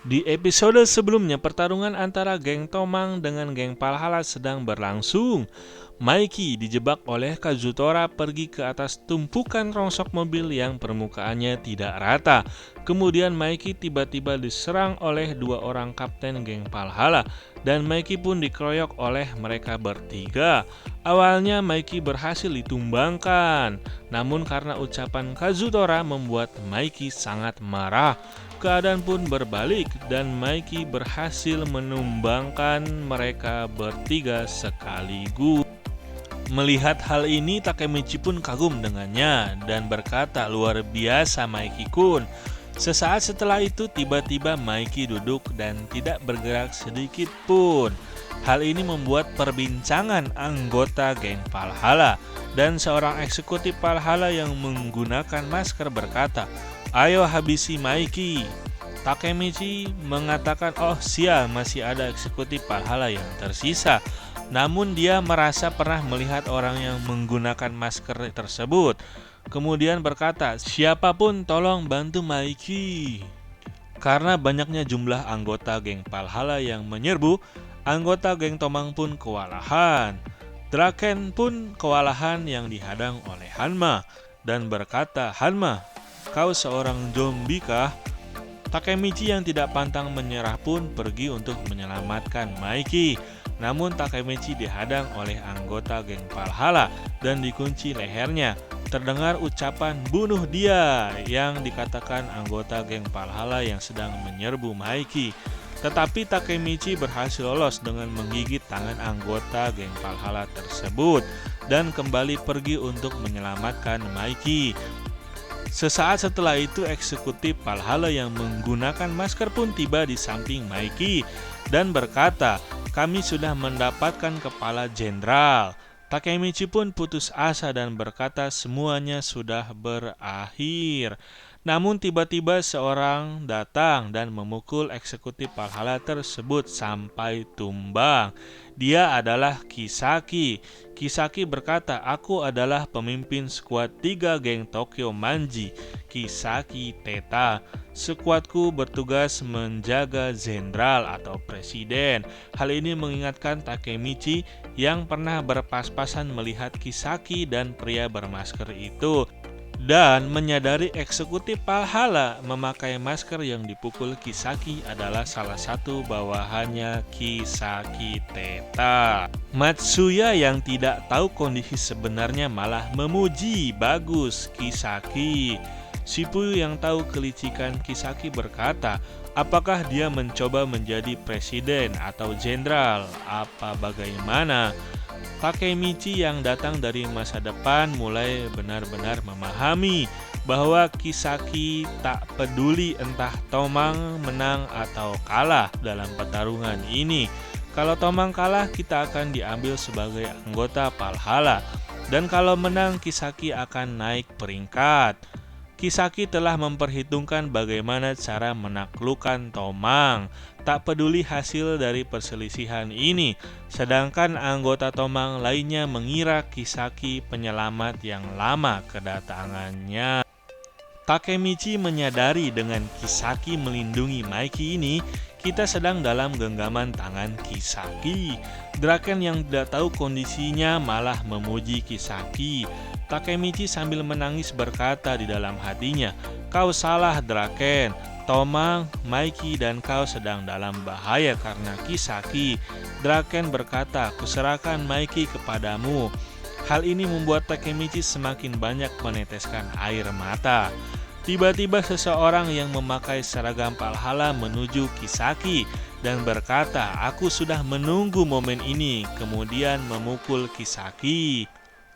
Di episode sebelumnya, pertarungan antara geng Tomang dengan geng Valhalla sedang berlangsung. Mikey dijebak oleh Kazutora pergi ke atas tumpukan rongsok mobil yang permukaannya tidak rata. Kemudian Mikey tiba-tiba diserang oleh dua orang kapten geng Valhalla dan Mikey pun dikeroyok oleh mereka bertiga. Awalnya Mikey berhasil ditumbangkan, namun karena ucapan Kazutora membuat Mikey sangat marah. Keadaan pun berbalik dan Mikey berhasil menumbangkan mereka bertiga sekaligus. Melihat hal ini, Takemichi pun kagum dengannya dan berkata, "Luar biasa Mikey-kun." Sesaat setelah itu tiba-tiba Mikey duduk dan tidak bergerak sedikit pun. Hal ini membuat perbincangan anggota geng Valhalla dan seorang eksekutif Valhalla yang menggunakan masker berkata, "Ayo habisi Mikey." Takemichi mengatakan, "Oh sial, masih ada eksekutif Valhalla yang tersisa." Namun dia merasa pernah melihat orang yang menggunakan masker tersebut. Kemudian berkata, "Siapapun tolong bantu Mikey." Karena banyaknya jumlah anggota geng Valhalla yang menyerbu, anggota geng Tomang pun kewalahan. Draken pun kewalahan yang dihadang oleh Hanma dan berkata, "Hanma, kau seorang zombie kah?" Takemichi yang tidak pantang menyerah pun pergi untuk menyelamatkan Mikey. Namun Takemichi dihadang oleh anggota geng Valhalla dan dikunci lehernya. Terdengar ucapan "bunuh dia" yang dikatakan anggota geng Valhalla yang sedang menyerbu Mikey. Tetapi Takemichi berhasil lolos dengan menggigit tangan anggota geng Valhalla tersebut dan kembali pergi untuk menyelamatkan Mikey. Sesaat setelah itu, eksekutif Valhalla yang menggunakan masker pun tiba di samping Mikey dan berkata, "Kami sudah mendapatkan kepala jenderal." Takemichi pun putus asa dan berkata semuanya sudah berakhir. Namun tiba-tiba seorang datang dan memukul eksekutif Valhalla tersebut sampai tumbang. Dia adalah Kisaki. Kisaki berkata, "Aku adalah pemimpin skuad 3 geng Tokyo Manji, Kisaki Teta. Skuadku bertugas menjaga jenderal atau presiden." Hal ini mengingatkan Takemichi yang pernah berpas-pasan melihat Kisaki dan pria bermasker itu, dan menyadari eksekutif Valhalla memakai masker yang dipukul Kisaki adalah salah satu bawahannya Kisaki Teta. Matsuya yang tidak tahu kondisi sebenarnya malah memuji, "Bagus Kisaki." Shibuya yang tahu kelicikan Kisaki berkata, "Apakah dia mencoba menjadi presiden atau jenderal? Apa bagaimana?" Takemichi yang datang dari masa depan mulai benar-benar memahami bahwa Kisaki tak peduli entah Tomang menang atau kalah dalam pertarungan ini. Kalau Tomang kalah, kita akan diambil sebagai anggota Valhalla, dan kalau menang, Kisaki akan naik peringkat. Kisaki telah memperhitungkan bagaimana cara menaklukkan Tomang, tak peduli hasil dari perselisihan ini, sedangkan anggota Tomang lainnya mengira Kisaki penyelamat yang lama kedatangannya. Takemichi menyadari dengan Kisaki melindungi Mikey ini, kita sedang dalam genggaman tangan Kisaki. Draken yang tidak tahu kondisinya malah memuji Kisaki. Takemichi sambil menangis berkata di dalam hatinya, "Kau salah Draken. Tomang, Mikey, dan kau sedang dalam bahaya karena Kisaki." Draken berkata, "Kuserahkan Mikey kepadamu." Hal ini membuat Takemichi semakin banyak meneteskan air mata. Tiba-tiba seseorang yang memakai seragam Valhalla menuju Kisaki dan berkata, "Aku sudah menunggu momen ini," kemudian memukul Kisaki.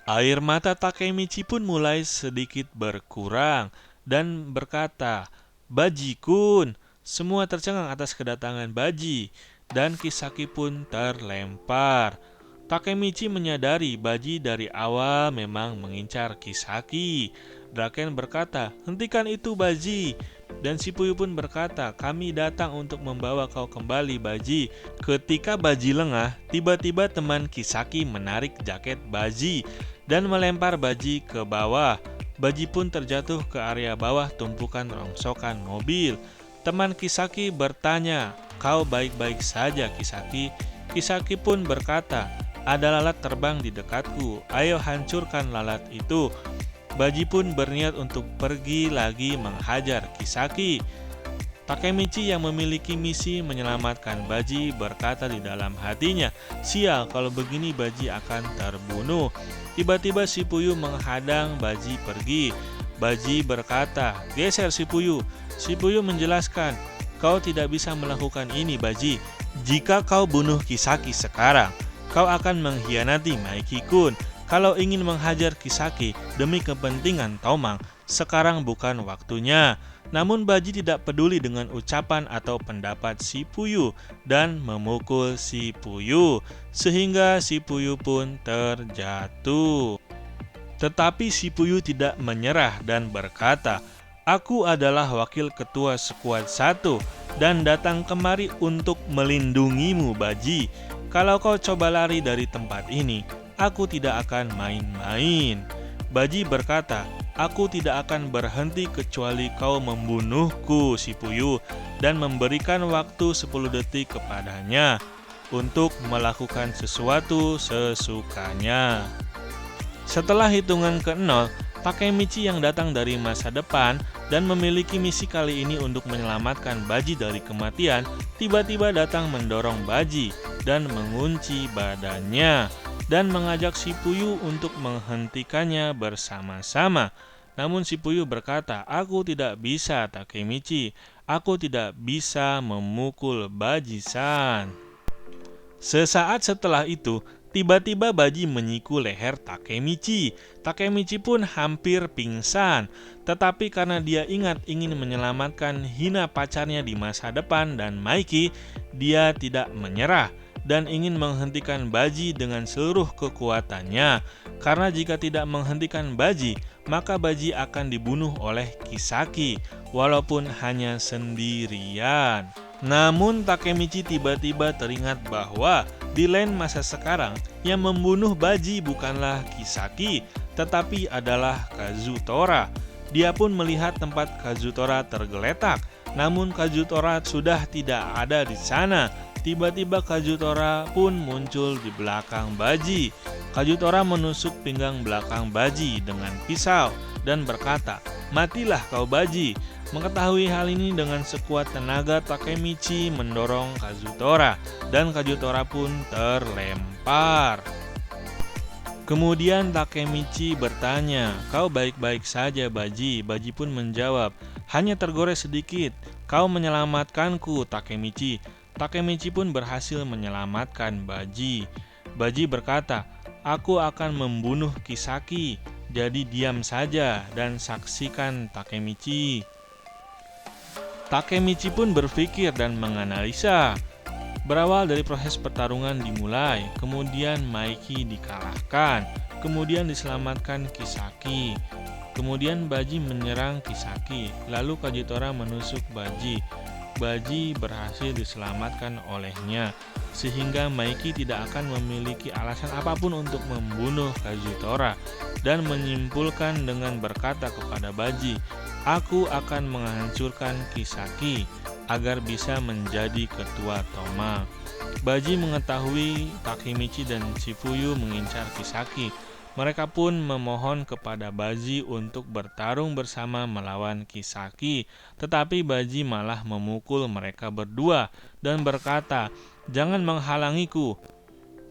Air mata Takemichi pun mulai sedikit berkurang dan berkata, "Baji-kun." Semua tercengang atas kedatangan Baji dan Kisaki pun terlempar. Takemichi menyadari Baji dari awal memang mengincar Kisaki. Draken berkata, "Hentikan itu Baji." Dan Shibuya pun berkata, "Kami datang untuk membawa kau kembali Baji." Ketika Baji lengah, tiba-tiba teman Kisaki menarik jaket Baji dan melempar Baji ke bawah. Baji pun terjatuh ke area bawah tumpukan rongsokan mobil. Teman Kisaki bertanya, "Kau baik-baik saja, Kisaki?" Kisaki pun berkata, "Ada lalat terbang di dekatku, ayo hancurkan lalat itu." Baji pun berniat untuk pergi lagi menghajar Kisaki. Takemichi yang memiliki misi menyelamatkan Baji berkata di dalam hatinya, "Sial, kalau begini Baji akan terbunuh." Tiba-tiba Shifuyu menghadang Baji pergi. Baji berkata, "Geser Shifuyu." Shifuyu menjelaskan, "Kau tidak bisa melakukan ini, Baji. Jika kau bunuh Kisaki sekarang, kau akan mengkhianati Maiki-kun. Kalau ingin menghajar Kisaki demi kepentingan Tomang, sekarang bukan waktunya." Namun Baji tidak peduli dengan ucapan atau pendapat Shifuyu dan memukul Shifuyu, sehingga Shifuyu pun terjatuh. Tetapi Shifuyu tidak menyerah dan berkata, "Aku adalah wakil ketua skuad 1 dan datang kemari untuk melindungimu, Baji. Kalau kau coba lari dari tempat ini, aku tidak akan main-main." Baji berkata, "Aku tidak akan berhenti kecuali kau membunuhku, Shifuyu," dan memberikan waktu 10 detik kepadanya untuk melakukan sesuatu sesukanya. Setelah hitungan ke-0, Takemichi yang datang dari masa depan dan memiliki misi kali ini untuk menyelamatkan Baji dari kematian, tiba-tiba datang mendorong Baji dan mengunci badannya dan mengajak Shifuyu untuk menghentikannya bersama-sama. Namun Shifuyu berkata, "Aku tidak bisa, Takemichi. Aku tidak bisa memukul Baji-san." Sesaat setelah itu, tiba-tiba Baji menyikul leher Takemichi. Takemichi pun hampir pingsan, tetapi karena dia ingat ingin menyelamatkan Hina pacarnya di masa depan dan Maiki, dia tidak menyerah dan ingin menghentikan Baji dengan seluruh kekuatannya. Karena jika tidak menghentikan Baji, maka Baji akan dibunuh oleh Kisaki, walaupun hanya sendirian. Namun Takemichi tiba-tiba teringat bahwa di lain masa sekarang, yang membunuh Baji bukanlah Kisaki, tetapi adalah Kazutora. Dia pun melihat tempat Kazutora tergeletak, namun Kazutora sudah tidak ada di sana. Tiba-tiba Kazutora pun muncul di belakang Baji. Kazutora menusuk pinggang belakang Baji dengan pisau dan berkata, "Matilah kau, Baji." Mengetahui hal ini, dengan sekuat tenaga Takemichi mendorong Kazutora dan Kazutora pun terlempar. Kemudian Takemichi bertanya, "Kau baik-baik saja, Baji?" Baji pun menjawab, "Hanya tergores sedikit. Kau menyelamatkanku, Takemichi." Takemichi pun berhasil menyelamatkan Baji. Baji berkata, "Aku akan membunuh Kisaki, jadi diam saja dan saksikan, Takemichi." Takemichi pun berpikir dan menganalisa. Berawal dari proses pertarungan dimulai, kemudian Maiki dikalahkan, kemudian diselamatkan Kisaki, kemudian Baji menyerang Kisaki, lalu Kazutora menusuk Baji. Baji berhasil diselamatkan olehnya, sehingga Maiki tidak akan memiliki alasan apapun untuk membunuh Kazutora, dan menyimpulkan dengan berkata kepada Baji, "Aku akan menghancurkan Kisaki agar bisa menjadi ketua Tomang." Baji mengetahui Takemichi dan Shifuyu mengincar Kisaki. Mereka pun memohon kepada Baji untuk bertarung bersama melawan Kisaki, tetapi Baji malah memukul mereka berdua dan berkata, "Jangan menghalangiku."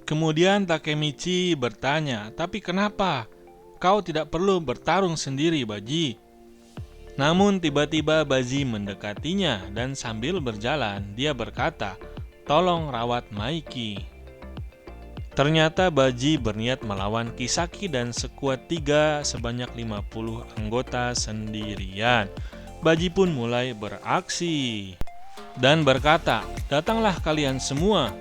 Kemudian Takemichi bertanya, "Tapi kenapa? Kau tidak perlu bertarung sendiri, Baji." Namun tiba-tiba Baji mendekatinya dan sambil berjalan dia berkata, "Tolong rawat Maiki." Ternyata Baji berniat melawan Kisaki dan sekuat 3 sebanyak 50 anggota sendirian. Baji pun mulai beraksi dan berkata, "Datanglah kalian semua."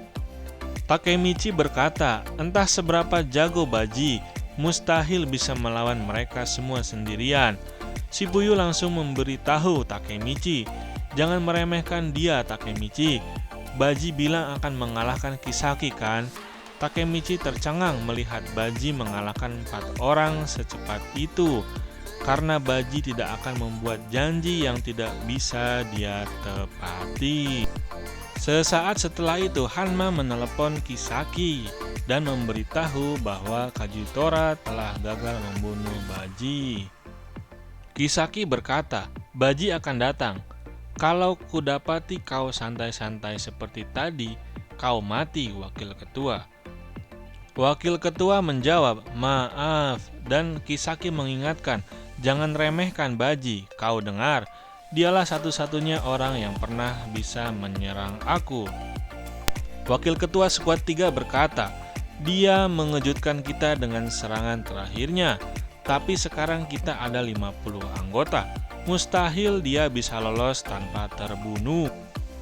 Takemichi berkata, "Entah seberapa jago Baji, mustahil bisa melawan mereka semua sendirian." Shifuyu langsung memberitahu Takemichi, "Jangan meremehkan dia, Takemichi. Baji bilang akan mengalahkan Kisaki, kan?" Takemichi tercengang melihat Baji mengalahkan 4 orang secepat itu. karena Baji tidak akan membuat janji yang tidak bisa dia tepati. Sesaat setelah itu, Hanma menelepon Kisaki dan memberitahu bahwa Kazutora telah gagal membunuh Baji. Kisaki berkata, Baji akan datang. Kalau kudapati kau santai-santai seperti tadi, kau mati, Wakil Ketua. Wakil Ketua menjawab, maaf, dan Kisaki mengingatkan, jangan remehkan Baji, kau dengar. Dialah satu-satunya orang yang pernah bisa menyerang aku. Wakil Ketua Skuad 3 berkata, dia mengejutkan kita dengan serangan terakhirnya, tapi sekarang kita ada 50 anggota. Mustahil dia bisa lolos tanpa terbunuh.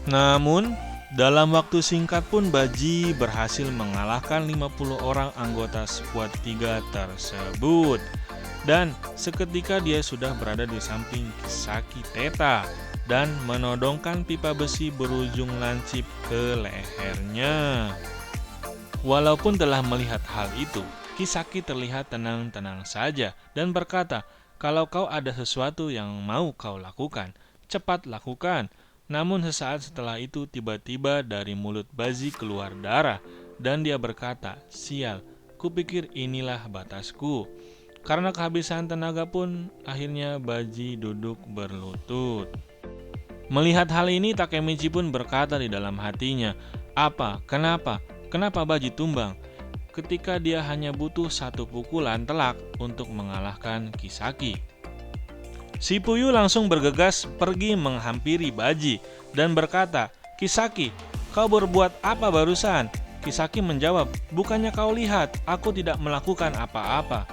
Namun, dalam waktu singkat pun Baji berhasil mengalahkan 50 orang anggota Skuad 3 tersebut. Dan seketika dia sudah berada di samping Kisaki Teta dan menodongkan pipa besi berujung lancip ke lehernya. Walaupun telah melihat hal itu, Kisaki terlihat tenang-tenang saja dan berkata, kalau kau ada sesuatu yang mau kau lakukan, cepat lakukan. Namun sesaat setelah itu tiba-tiba dari mulut Baji keluar darah dan dia berkata, sial, kupikir inilah batasku. Karena kehabisan tenaga pun, akhirnya Baji duduk berlutut. Melihat hal ini, Takemichi pun berkata di dalam hatinya, apa? Kenapa? Kenapa Baji tumbang? Ketika dia hanya butuh satu pukulan telak untuk mengalahkan Kisaki. Shifuyu langsung bergegas pergi menghampiri Baji dan berkata, Kisaki, kau berbuat apa barusan? Kisaki menjawab, bukannya kau lihat, aku tidak melakukan apa-apa.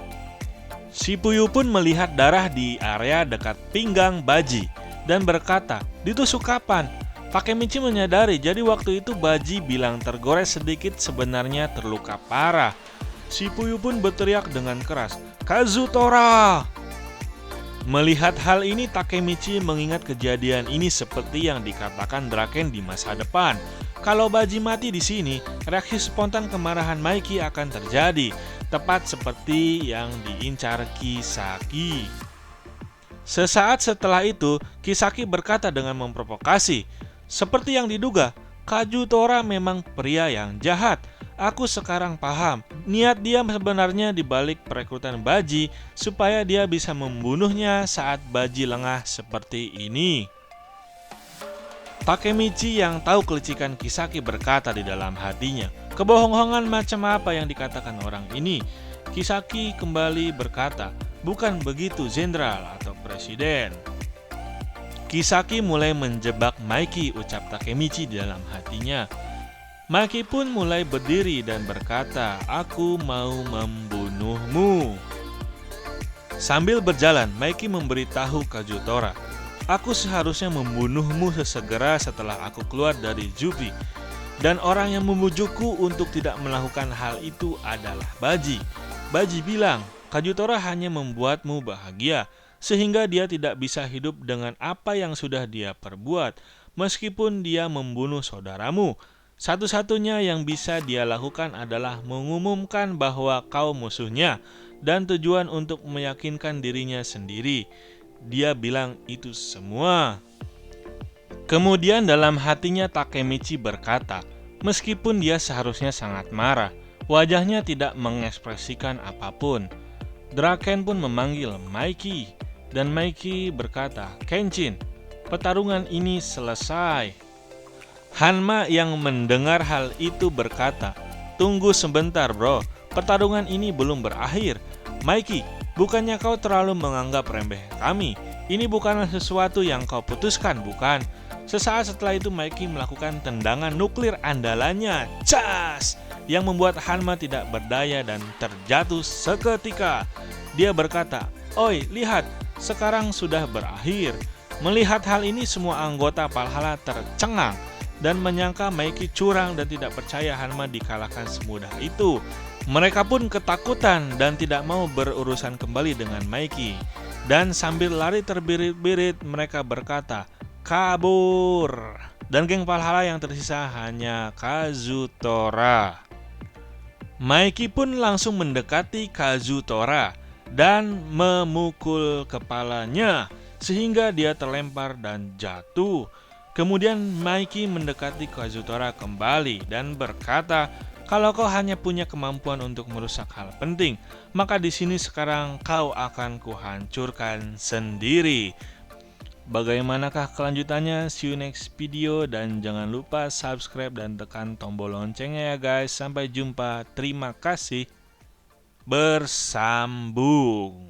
Shifuyu pun melihat darah di area dekat pinggang Baji dan berkata, ditusuk kapan? Takemichi menyadari jadi waktu itu Baji bilang tergores sedikit sebenarnya terluka parah. Shifuyu pun berteriak dengan keras, Kazutora! Melihat hal ini, Takemichi mengingat kejadian ini seperti yang dikatakan Draken di masa depan. Kalau Baji mati di sini, reaksi spontan kemarahan Maiki akan terjadi, tepat seperti yang diincar Kisaki. Sesaat setelah itu, Kisaki berkata dengan memprovokasi, seperti yang diduga, Kazutora memang pria yang jahat. Aku sekarang paham, niat dia sebenarnya dibalik perekrutan Baji supaya dia bisa membunuhnya saat Baji lengah seperti ini. Takemichi yang tahu kelicikan Kisaki berkata di dalam hatinya, kebohongan macam apa yang dikatakan orang ini? Kisaki kembali berkata, bukan begitu jenderal atau presiden. Kisaki mulai menjebak Maiki, ucap Takemichi di dalam hatinya. Maiki pun mulai berdiri dan berkata, aku mau membunuhmu. Sambil berjalan, Maiki memberitahu Kazutora, aku seharusnya membunuhmu sesegera setelah aku keluar dari juvie. Dan orang yang membujukku untuk tidak melakukan hal itu adalah Baji. Baji bilang, Kazutora hanya membuatmu bahagia, sehingga dia tidak bisa hidup dengan apa yang sudah dia perbuat, meskipun dia membunuh saudaramu. Satu-satunya yang bisa dia lakukan adalah mengumumkan bahwa kau musuhnya, dan tujuan untuk meyakinkan dirinya sendiri. Dia bilang itu semua. Kemudian dalam hatinya Takemichi berkata, meskipun dia seharusnya sangat marah, wajahnya tidak mengekspresikan apapun. Draken pun memanggil Maiki, dan Maiki berkata, Kenshin, pertarungan ini selesai. Hanma yang mendengar hal itu berkata, tunggu sebentar bro, pertarungan ini belum berakhir. Maiki, bukannya kau terlalu menganggap remeh kami? Ini bukanlah sesuatu yang kau putuskan, bukan? Sesaat setelah itu Maiki melakukan tendangan nuklir andalannya, cas, yang membuat Hanma tidak berdaya dan terjatuh seketika. Dia berkata, oi, lihat, sekarang sudah berakhir. Melihat hal ini, semua anggota Valhalla tercengang dan menyangka Maiki curang dan tidak percaya Hanma dikalahkan semudah itu. Mereka pun ketakutan dan tidak mau berurusan kembali dengan Maiki. Dan sambil lari terbirit-birit mereka berkata, kabur. Dan geng Valhalla yang tersisa hanya Kazutora. Maiki pun langsung mendekati Kazutora. dan memukul kepalanya sehingga dia terlempar dan jatuh. Kemudian Mikey mendekati Kazutora kembali dan berkata, "Kalau kau hanya punya kemampuan untuk merusak hal penting, maka di sini sekarang kau akan kuhancurkan sendiri." Bagaimanakah kelanjutannya? See you next video dan jangan lupa subscribe dan tekan tombol loncengnya ya guys. Sampai jumpa. Terima kasih. Bersambung.